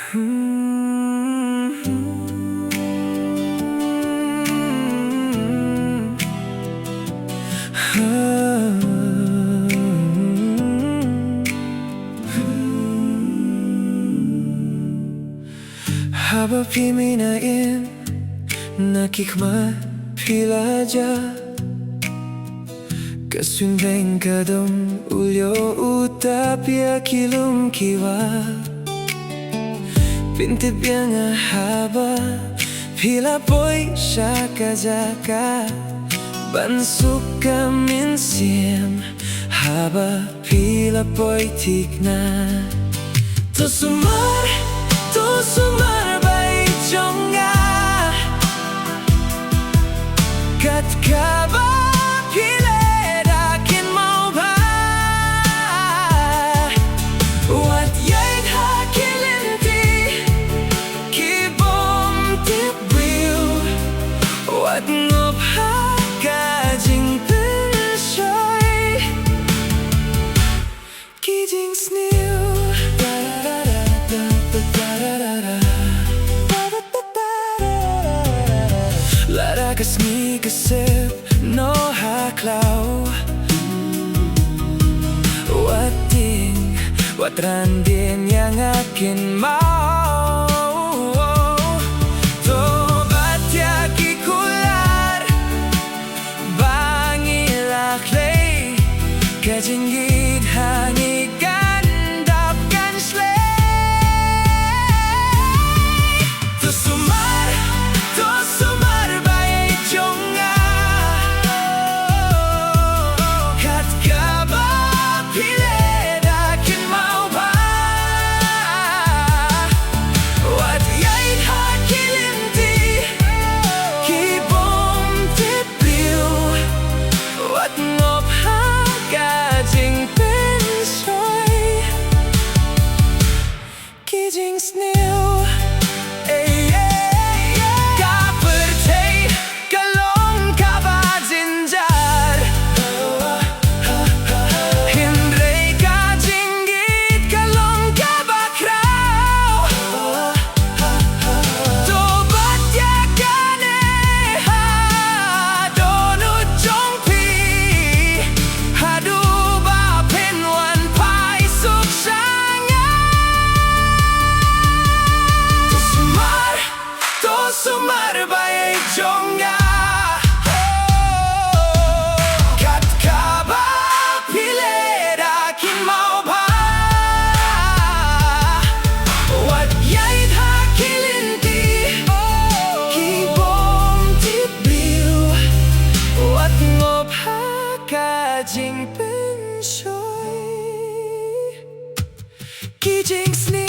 Haba piminain nakikmat pilaja Kasundeng kadam ulyo utapia kilum kiwa Pintip yang haba pila boy shakazaka Bansuka minsim haba pila boy tikna To sumar baieid jong kat kaba pile dakin mau ba Wat yaid hakilinti kibom tibriu Wat ngop hakajing penshoy kijing sniu Kasmi kasip no haklaw Watran din yang akin mau To batya kikular Bangilaklay Kajinggit hangigan Dapkan slay To sumar baieid jong kat kaba pile dakin mau ba Wat yaid hakilinti kibom tibriu Wat ngop hakajing penshoy kijing sniu Sumar baieid jong kat kaba pile dakin mau ba Wat yaid hakilinti kibom tibriu Wat ngop hakajing penshoy kijing sni